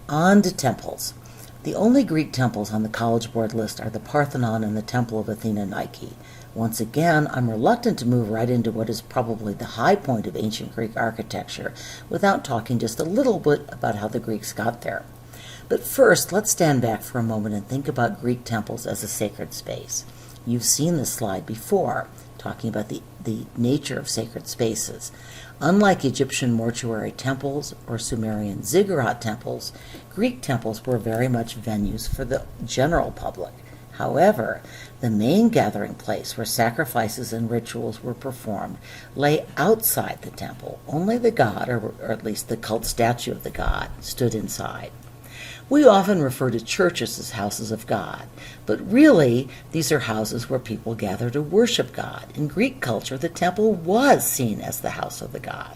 On to temples. The only Greek temples on the College Board list are the Parthenon and the Temple of Athena Nike. Once again, I'm reluctant to move right into what is probably the high point of ancient Greek architecture without talking just a little bit about how the Greeks got there. But first, let's stand back for a moment and think about Greek temples as a sacred space. You've seen this slide before, talking about the nature of sacred spaces. Unlike Egyptian mortuary temples or Sumerian ziggurat temples, Greek temples were very much venues for the general public. However, the main gathering place where sacrifices and rituals were performed lay outside the temple. Only the god, or at least the cult statue of the god, stood inside. We often refer to churches as houses of God, but really these are houses where people gather to worship God. In Greek culture, the temple was seen as the house of the god.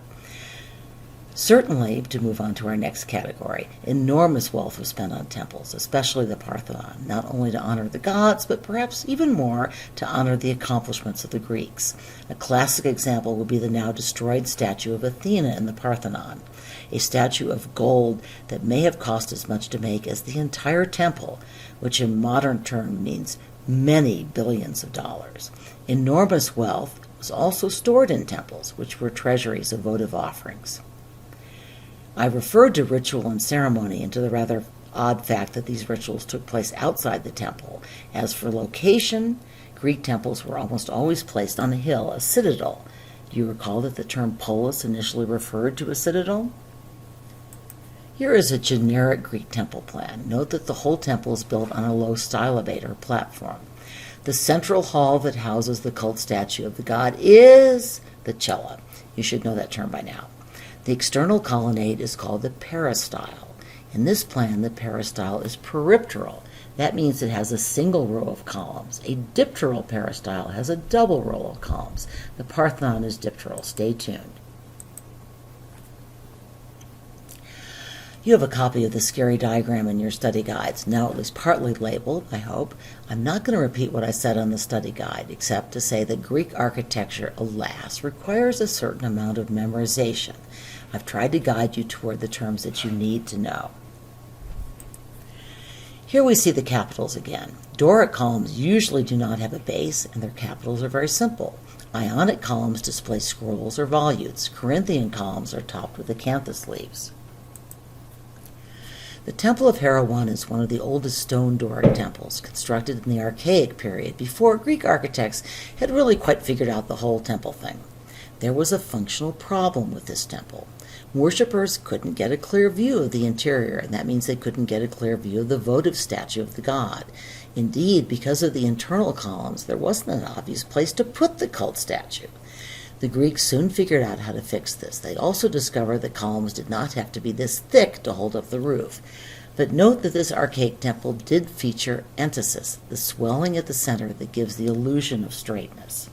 Certainly, to move on to our next category, enormous wealth was spent on temples, especially the Parthenon, not only to honor the gods, but perhaps even more to honor the accomplishments of the Greeks. A classic example would be the now destroyed statue of Athena in the Parthenon, a statue of gold that may have cost as much to make as the entire temple, which in modern terms means many billions of dollars. Enormous wealth was also stored in temples, which were treasuries of votive offerings. I referred to ritual and ceremony and to the rather odd fact that these rituals took place outside the temple. As for location, Greek temples were almost always placed on a hill, a citadel. Do you recall that the term polis initially referred to a citadel? Here is a generic Greek temple plan. Note that the whole temple is built on a low stylobate or platform. The central hall that houses the cult statue of the god is the cella. You should know that term by now. The external colonnade is called the peristyle. In this plan, the peristyle is peripteral. That means it has a single row of columns. A dipteral peristyle has a double row of columns. The Parthenon is dipteral. Stay tuned. You have a copy of the scary diagram in your study guides, now at least partly labeled, I hope. I'm not going to repeat what I said on the study guide, except to say that Greek architecture, alas, requires a certain amount of memorization. I've tried to guide you toward the terms that you need to know. Here we see the capitals again. Doric columns usually do not have a base, and their capitals are very simple. Ionic columns display scrolls or volutes. Corinthian columns are topped with acanthus leaves. The Temple of Hera is one of the oldest stone Doric temples, constructed in the Archaic period, before Greek architects had really quite figured out the whole temple thing. There was a functional problem with this temple. Worshippers couldn't get a clear view of the interior, and that means they couldn't get a clear view of the votive statue of the god. Indeed, because of the internal columns, there wasn't an obvious place to put the cult statue. The Greeks soon figured out how to fix this. They also discovered that columns did not have to be this thick to hold up the roof. But note that this archaic temple did feature entasis, the swelling at the center that gives the illusion of straightness.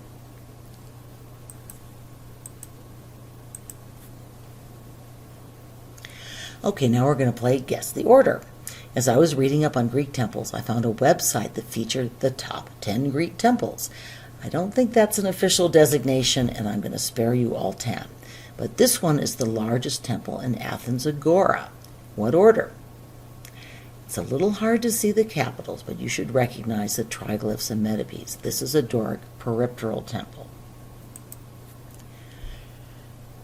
Okay, now we're going to play Guess the Order. As I was reading up on Greek temples, I found a website that featured the top 10 Greek temples. I don't think that's an official designation, and I'm going to spare you all 10. But this one is the largest temple in Athens Agora. What order? It's a little hard to see the capitals, but you should recognize the triglyphs and metopes. This is a Doric peripteral temple.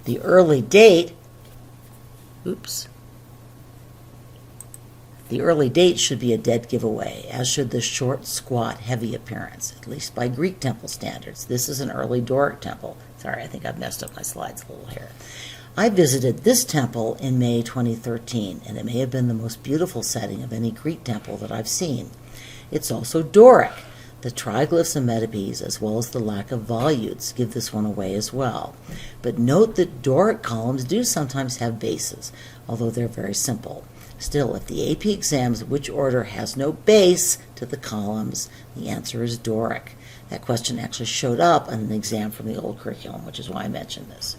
The early date should be a dead giveaway, as should the short, squat, heavy appearance, at least by Greek temple standards. This is an early Doric temple. Sorry, I think I've messed up my slides a little here. I visited this temple in May 2013, and it may have been the most beautiful setting of any Greek temple that I've seen. It's also Doric. The triglyphs and metopes, as well as the lack of volutes, give this one away as well. But note that Doric columns do sometimes have bases, although they're very simple. Still, if the AP examines which order has no base to the columns, the answer is Doric. That question actually showed up on an exam from the old curriculum, which is why I mentioned this.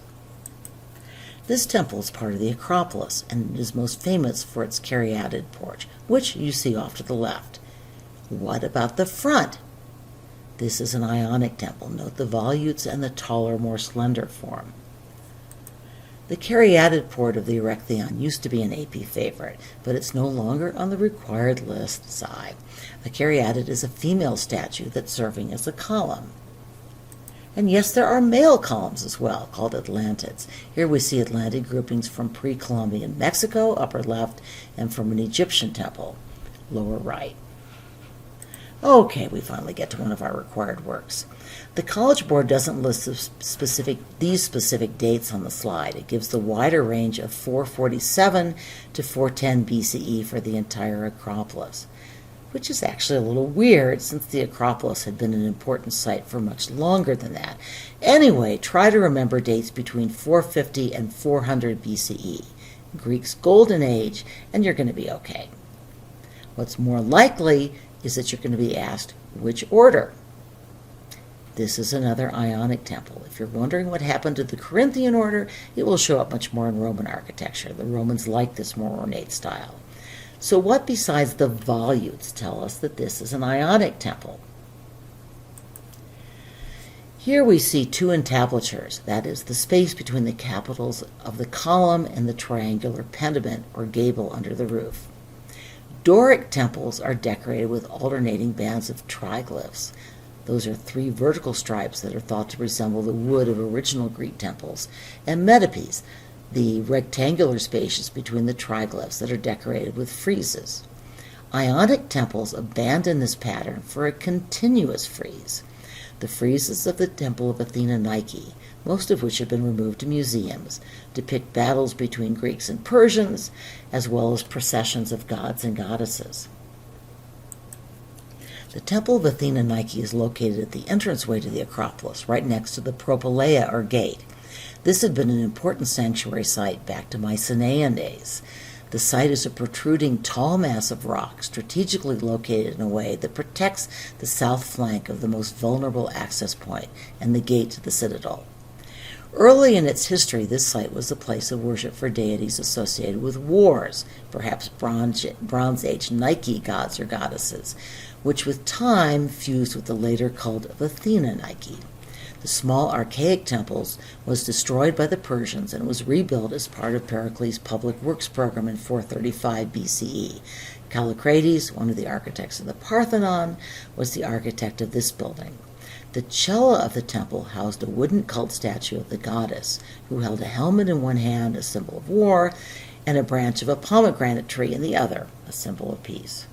This temple is part of the Acropolis, and it is most famous for its caryatid porch, which you see off to the left. What about the front? This is an Ionic temple. Note the volutes and the taller, more slender form. The caryatid port of the Erechtheion used to be an AP favorite, but it's no longer on the required list side. A caryatid is a female statue that's serving as a column. And yes, there are male columns as well, called Atlantids. Here we see Atlantid groupings from pre-Columbian Mexico, upper left, and from an Egyptian temple, lower right. Okay, we finally get to one of our required works. The College Board doesn't list these specific dates on the slide. It gives the wider range of 447 to 410 BCE for the entire Acropolis, which is actually a little weird since the Acropolis had been an important site for much longer than that. Anyway, try to remember dates between 450 and 400 BCE, Greek's golden age, and you're going to be okay. What's more likely is that you're going to be asked which order. This is another Ionic temple. If you're wondering what happened to the Corinthian order, it will show up much more in Roman architecture. The Romans liked this more ornate style. So what besides the volutes tell us that this is an Ionic temple? Here we see two entablatures, that is, the space between the capitals of the column and the triangular pediment or gable under the roof. Doric temples are decorated with alternating bands of triglyphs. Those are three vertical stripes that are thought to resemble the wood of original Greek temples, and metopes, the rectangular spaces between the triglyphs that are decorated with friezes. Ionic temples abandon this pattern for a continuous frieze. The friezes of the Temple of Athena Nike, most of which have been removed to museums, depict battles between Greeks and Persians, as well as processions of gods and goddesses. The Temple of Athena Nike is located at the entranceway to the Acropolis, right next to the Propylaea or gate. This had been an important sanctuary site back to Mycenaean days. The site is a protruding tall mass of rock strategically located in a way that protects the south flank of the most vulnerable access point and the gate to the citadel. Early in its history, this site was a place of worship for deities associated with wars, perhaps Bronze Age Nike gods or goddesses, which with time fused with the later cult of Athena Nike. The small archaic temples was destroyed by the Persians and was rebuilt as part of Pericles' public works program in 435 BCE. Callicrates, one of the architects of the Parthenon, was the architect of this building. The cella of the temple housed a wooden cult statue of the goddess, who held a helmet in one hand, a symbol of war, and a branch of a pomegranate tree in the other, a symbol of peace.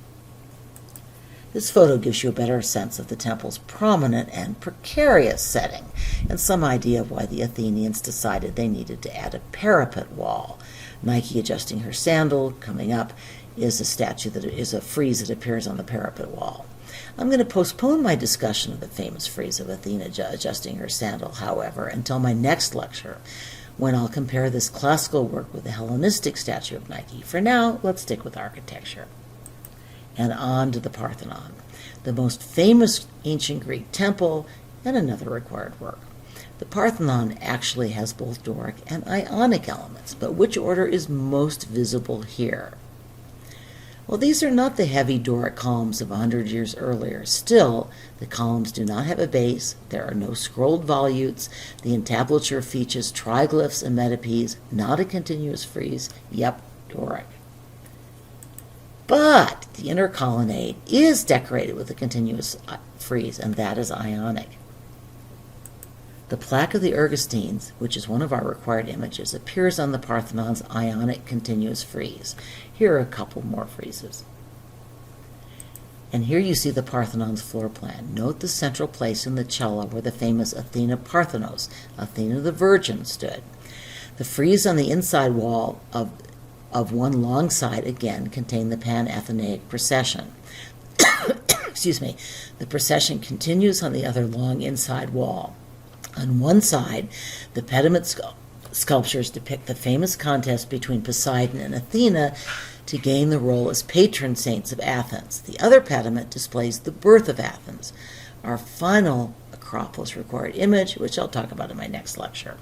This photo gives you a better sense of the temple's prominent and precarious setting, and some idea of why the Athenians decided they needed to add a parapet wall. Nike adjusting her sandal, coming up, is a statue that is a frieze that appears on the parapet wall. I'm going to postpone my discussion of the famous frieze of Athena adjusting her sandal, however, until my next lecture, when I'll compare this classical work with the Hellenistic statue of Nike. For now, let's stick with architecture. And on to the Parthenon, the most famous ancient Greek temple and another required work. The Parthenon actually has both Doric and Ionic elements, but which order is most visible here? Well, these are not the heavy Doric columns of 100 years earlier. Still, the columns do not have a base, there are no scrolled volutes, the entablature features triglyphs and metopes, not a continuous frieze. Yep, Doric. But the inner colonnade is decorated with a continuous frieze, and that is Ionic. The plaque of the Ergostines, which is one of our required images, appears on the Parthenon's Ionic continuous frieze. Here are a couple more friezes. And here you see the Parthenon's floor plan. Note the central place in the cella where the famous Athena Parthenos, Athena the Virgin, stood. The frieze on the inside wall of one long side, again, contained the Pan-Athenaic procession. Excuse me. The procession continues on the other long inside wall. On one side, the pediment sculptures depict the famous contest between Poseidon and Athena to gain the role as patron saints of Athens. The other pediment displays the birth of Athens, our final Acropolis required image, which I'll talk about in my next lecture.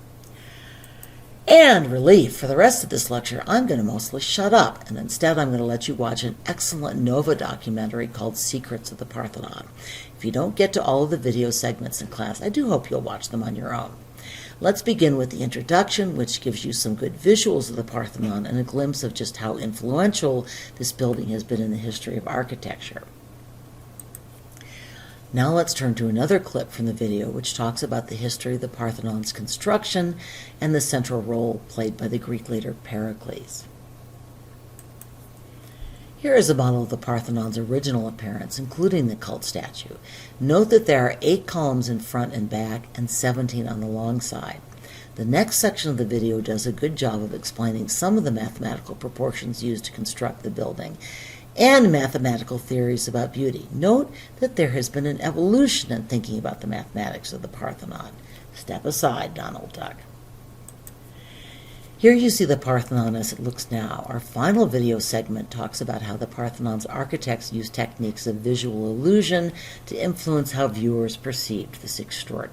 And relief, for the rest of this lecture, I'm going to mostly shut up, and instead I'm going to let you watch an excellent Nova documentary called Secrets of the Parthenon. If you don't get to all of the video segments in class, I do hope you'll watch them on your own. Let's begin with the introduction, which gives you some good visuals of the Parthenon and a glimpse of just how influential this building has been in the history of architecture. Now let's turn to another clip from the video which talks about the history of the Parthenon's construction and the central role played by the Greek leader Pericles. Here is a model of the Parthenon's original appearance, including the cult statue. Note that there are 8 columns in front and back and 17 on the long side. The next section of the video does a good job of explaining some of the mathematical proportions used to construct the building and mathematical theories about beauty. Note that there has been an evolution in thinking about the mathematics of the Parthenon. Step aside, Donald Duck. Here you see the Parthenon as it looks now. Our final video segment talks about how the Parthenon's architects used techniques of visual illusion to influence how viewers perceived this extraordinary